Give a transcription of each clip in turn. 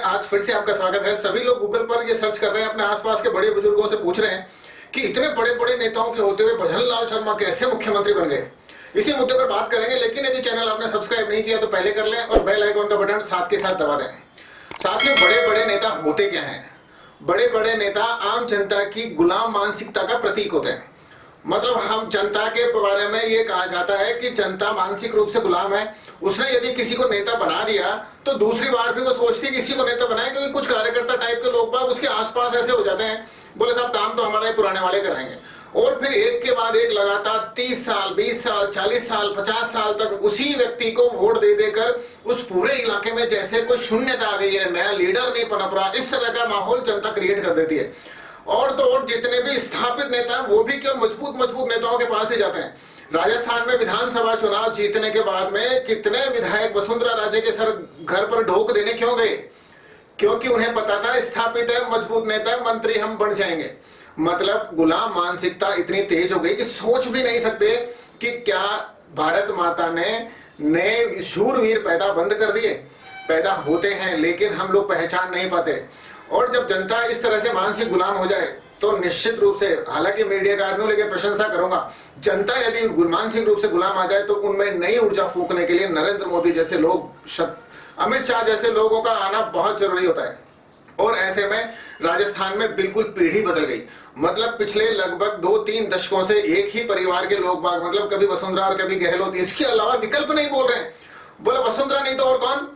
आज फिर से आपका स्वागत है। सभी लोग गूगल पर ये सर्च कर रहे हैं, अपने आसपास के बड़े बुजुर्गों से पूछ रहे हैं कि इतने बड़े बड़े नेताओं के होते हुए भजन लाल शर्मा कैसे मुख्यमंत्री बन गए। इसी मुद्दे पर बात करेंगे, लेकिन यदि चैनल आपने सब्सक्राइब नहीं किया तो पहले कर लें और बेल आइकन का बटन साथ के साथ दबा दें। साथ में बड़े बड़े नेता होते क्या हैं? बड़े बड़े नेता आम जनता की गुलाम मानसिकता का प्रतीक होते हैं। मतलब हम जनता के बारे में ये कहा जाता है कि जनता मानसिक रूप से गुलाम है। उसने यदि किसी को नेता बना दिया तो दूसरी बार भी वो सोचती है किसी को नेता बनाए, क्योंकि कुछ कार्यकर्ता टाइप के लोग बाग उसके आसपास ऐसे हो जाते हैं, बोले साहब काम तो हमारे पुराने वाले कराएंगे। और फिर एक के बाद एक लगातार 30 साल 20 साल 40 साल 50 साल तक उसी व्यक्ति को वोट दे देकर उस पूरे इलाके में जैसे कोई शून्यता आ गई है, नया लीडर नहीं पनप रहा, इस तरह का माहौल जनता क्रिएट कर देती है। और तो और जितने भी स्थापित नेता हैं वो भी केवल मजबूत मजबूत नेताओं के पास ही जाते हैं। राजस्थान में विधानसभा चुनाव जीतने के बाद में कितने विधायक वसुंधरा राजे के सर घर पर ढोक देने क्यों गए? क्योंकि उन्हें पता था स्थापित है, मजबूत नेता है, मंत्री हम बन जाएंगे। मतलब गुलाम मानसिकता इतनी तेज हो गई कि सोच भी नहीं सकते कि क्या भारत माता ने नए शूरवीर पैदा बंद कर दिए। पैदा होते हैं लेकिन हम लोग पहचान नहीं पाते। और जब जनता इस तरह से मानसिक गुलाम हो जाए तो निश्चित रूप से, हालांकि मीडिया का आदमी लेकिन प्रशंसा करूंगा, जनता यदि मानसिक रूप से गुलाम आ जाए तो उनमें नई ऊर्जा फूंकने के लिए नरेंद्र मोदी जैसे लोग, अमित शाह जैसे लोगों का आना बहुत जरूरी होता है। और ऐसे में राजस्थान में बिल्कुल पीढ़ी बदल गई। मतलब पिछले लगभग 2-3 दशकों से एक ही परिवार के लोग बाग, मतलब कभी वसुंधरा और कभी गहलोत, इसके अलावा विकल्प नहीं बोल रहे हैं। बोला वसुंधरा नहीं तो और कौन,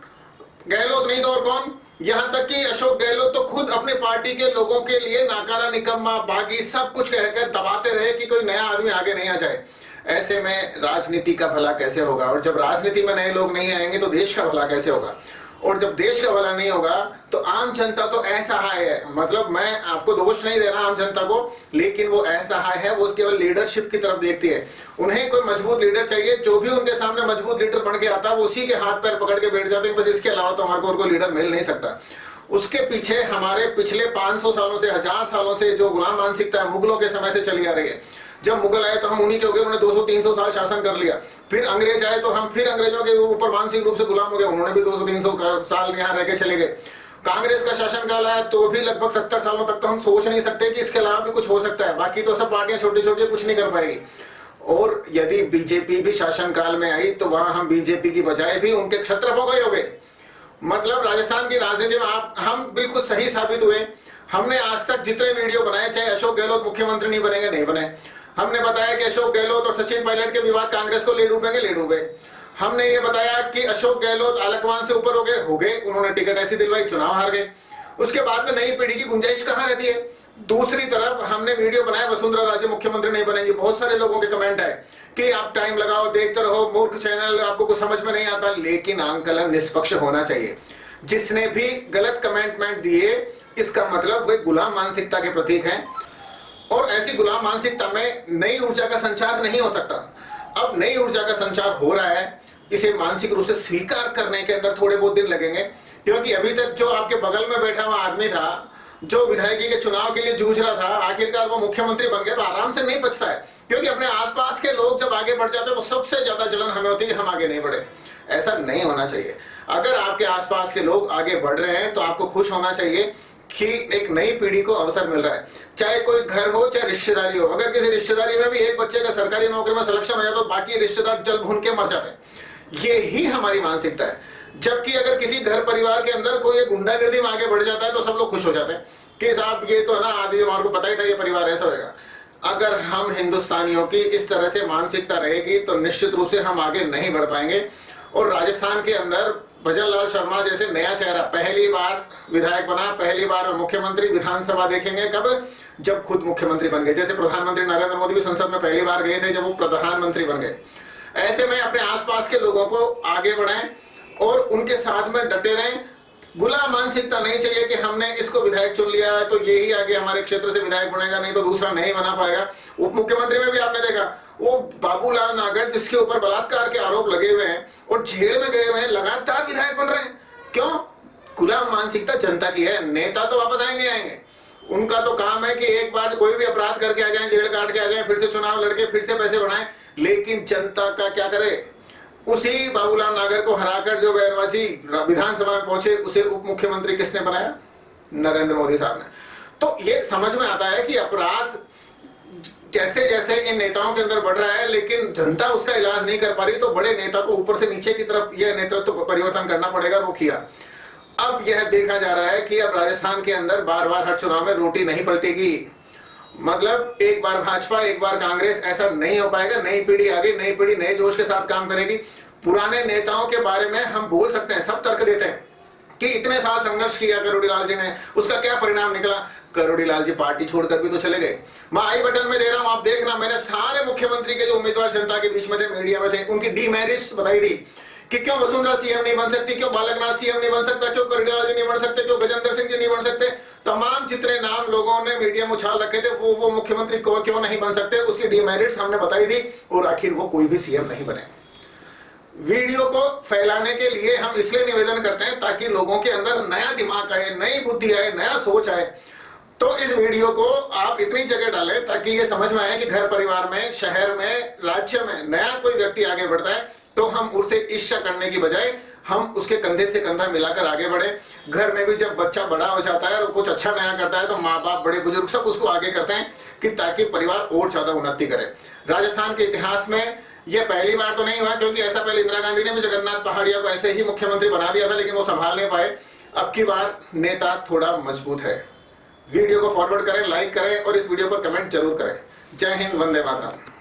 गहलोत नहीं तो और कौन। यहां तक कि अशोक गहलोत तो खुद अपने पार्टी के लोगों के लिए नाकारा, निकम्मा, बागी सब कुछ कहकर दबाते रहे कि कोई नया आदमी आगे नहीं आ जाए। ऐसे में राजनीति का भला कैसे होगा? और जब राजनीति में नए लोग नहीं आएंगे तो देश का भला कैसे होगा? और जब देश का भला नहीं होगा तो आम जनता तो असहाय है। मतलब मैं आपको दोष नहीं दे रहा आम जनता को, लेकिन वो असहाय है, वो केवल लीडरशिप की तरफ देखती है। उन्हें कोई मजबूत लीडर चाहिए, जो भी उनके सामने मजबूत लीडर बन के आता है वो उसी के हाथ पैर पकड़ के बैठ जाते हैं। बस इसके अलावा तो हमारे को और कोई लीडर मिल नहीं सकता। उसके पीछे हमारे पिछले 500 सालों से, 1000 सालों से जो गुलाम मानसिकता है मुगलों के समय से चली आ रही है। जब मुगल आए तो हम उन्हीं के हो गए, उन्होंने 200-300 साल शासन कर लिया। फिर अंग्रेज आए तो हम फिर अंग्रेजों के ऊपर मानसिक रूप से गुलाम हो गए, उन्होंने भी 200-300 साल यहाँ रह के चले गए। कांग्रेस का शासन काल आया तो भी लगभग 70 सालों तक तो हम सोच नहीं सकते कि इसके अलावा भी कुछ हो सकता है। बाकी तो सब पार्टियां छोटी छोटी कुछ नहीं कर पाएगी। और यदि बीजेपी भी शासन काल में आई तो वहां हम बीजेपी की बजाय भी उनके क्षत्रप हो गए। मतलब राजस्थान की राजनीति में हम बिल्कुल सही साबित हुए। हमने आज तक जितने वीडियो बनाए, चाहे अशोक गहलोत मुख्यमंत्री नहीं बनेंगे, नहीं बने। हमने बताया कि अशोक गहलोत और सचिन पायलट के विवाद कांग्रेस को ले डूबेंगे, ले डूबे। हमने ये बताया कि अशोक गहलोत आलकमान से ऊपर हो गए, उन्होंने टिकट ऐसी दिलवाई, चुनाव हार गए। उसके बाद में नई पीढ़ी की गुंजाइश कहां रहती है? दूसरी तरफ हमने वीडियो बनाया वसुंधरा राजे मुख्यमंत्री नहीं बनेंगे। बहुत सारे लोगों के कमेंट है कि आप टाइम लगाओ, देखते रहो, मूर्ख चैनल, आपको कुछ समझ में नहीं आता। लेकिन आंकलन निष्पक्ष होना चाहिए। जिसने भी गलत कमेंटमेंट दिए इसका मतलब वे गुलाम मानसिकता के प्रतीक हैं। और ऐसी गुलाम मानसिकता में नई ऊर्जा का संचार नहीं हो सकता। अब नई ऊर्जा का संचार हो रहा है, इसे मानसिक रूप से स्वीकार करने के अंदर थोड़े बहुत दिन लगेंगे। क्योंकि अभी तक जो आपके बगल में बैठा हुआ आदमी था, जो विधायकी के चुनाव के लिए जूझ रहा था, आखिरकार वो मुख्यमंत्री बन गया तो आराम से नहीं पछता है। क्योंकि अपने आसपास के लोग जब आगे बढ़ जाते हैं तो सबसे ज्यादा जलन हमें होती है कि हम आगे नहीं बढ़े। ऐसा नहीं होना चाहिए। अगर आपके आसपास के लोग आगे बढ़ रहे हैं तो आपको खुश होना चाहिए कि एक नई पीढ़ी को अवसर मिल रहा है। चाहे कोई घर हो चाहे रिश्तेदारी हो, अगर किसी रिश्तेदारी में भी एक बच्चे का सरकारी नौकरी में सिलेक्शन हो जाता तो बाकी रिश्तेदार जल भून के मर जाते हैं। ये ही हमारी मानसिकता है। जबकि अगर किसी घर परिवार के अंदर कोई गुंडागर्दी में आगे बढ़ जाता है तो सब लोग खुश हो जाते हैं कि साहब ये तो है ना, आदि हमारे को पता ही था ये परिवार ऐसा होगा। अगर हम हिंदुस्तानियों की इस तरह से मानसिकता रहेगी तो निश्चित रूप से हम आगे नहीं बढ़ पाएंगे। और राजस्थान के अंदर भजन लाल शर्मा जैसे नया चेहरा पहली बार विधायक बना, पहली बार मुख्यमंत्री, विधानसभा देखेंगे कब? जब खुद मुख्यमंत्री बन गए। जैसे प्रधानमंत्री नरेंद्र मोदी भी संसद में पहली बार गए थे जब वो प्रधानमंत्री बन गए। ऐसे में अपने आसपास के लोगों को आगे बढ़ाएं और उनके साथ में डटे रहें। गुलाम मानसिकता नहीं चाहिए कि हमने इसको विधायक चुन लिया है तो यही आगे हमारे क्षेत्र से विधायक बनेगा, नहीं तो दूसरा नहीं बना पाएगा। उप मुख्यमंत्री में भी आपने देखा वो बाबूलाल नागर, जिसके ऊपर बलात्कार के आरोप लगे हुए हैं और जेल में गए हुए हैं, लगातार विधायक बन रहे हैं। क्यों? गुलाम मानसिकता जनता की है। नेता तो वापस आएंगे। उनका तो काम है कि एक बार कोई भी अपराध करके आ जाए, जेल काट के आ जाए, फिर से चुनाव लड़के फिर से पैसे बनाए। लेकिन जनता का क्या करे? उसी बाबूलाल नागर को हराकर जो बैरवाजी विधानसभा में पहुंचे, उसे उप मुख्यमंत्री किसने बनाया? नरेंद्र मोदी साहब ने। तो ये समझ में आता है कि अपराध जैसे जैसे इन नेताओं के अंदर बढ़ रहा है, लेकिन जनता उसका इलाज नहीं कर पा रही, तो बड़े नेता को ऊपर से नीचे की तरफ यह नेतृत्व परिवर्तन करना पड़ेगा। वो किया। अब यह देखा जा रहा है कि अब राजस्थान के अंदर बार बार हर चुनाव में रोटी नहीं पलटेगी। मतलब एक बार भाजपा एक बार कांग्रेस, ऐसा नहीं हो पाएगा। नई पीढ़ी आ गई, नई पीढ़ी नए जोश के साथ काम करेगी। पुराने नेताओं के बारे में हम बोल सकते हैं, सब तर्क देते हैं कि इतने साल संघर्ष किया करोड़ीलाल जी ने, उसका क्या परिणाम निकला? करोड़ीलाल जी पार्टी छोड़कर भी तो चले गए। मैं आई बटन में दे रहा हूं, आप देखना। मैंने सारे मुख्यमंत्री के जो उम्मीदवार जनता के बीच में थे, मीडिया में थे, उनकी डीमेरिट्स बताई थी कि क्यों वसुंधरा सीएम नहीं बन सकती, क्यों बालकनाथ सीएम नहीं बन सकता, क्यों करोड़ीलाल जी नहीं बन सकते, क्यों गजेंद्र सिंह जी नहीं बन सकते। तमाम जितने नाम लोगों ने मीडिया में उछाल रखे थे, वो मुख्यमंत्री क्यों नहीं बन सकते, उसकी डीमेरिट्स हमने बताई थी, और आखिर वो कोई भी सीएम नहीं बने। वीडियो को फैलाने के लिए हम इसलिए निवेदन करते हैं ताकि लोगों के अंदर नया दिमाग आए, नई बुद्धि आए, नया सोच आए। तो इस वीडियो को आप इतनी जगह डालें ताकि ये समझ में आए कि घर परिवार में, शहर में, राज्य में नया कोई व्यक्ति आगे बढ़ता है तो हम उससे ईर्ष्या करने की बजाय हम उसके कंधे से कंधा मिलाकर आगे बढ़े। घर में भी जब बच्चा बड़ा हो जाता है और कुछ अच्छा नया करता है तो माँ बाप, बड़े बुजुर्ग सब उसको आगे करते हैं कि ताकि परिवार और ज्यादा उन्नति करे। राजस्थान के इतिहास में यह पहली बार तो नहीं हुआ, क्योंकि ऐसा पहले इंदिरा गांधी ने भी जगन्नाथ पहाड़िया को ऐसे ही मुख्यमंत्री बना दिया था, लेकिन वो संभाल नहीं पाए। अब की बार नेता थोड़ा मजबूत है। वीडियो को फॉरवर्ड करें, लाइक करें और इस वीडियो पर कमेंट जरूर करें। जय हिंद, वंदे मातरम।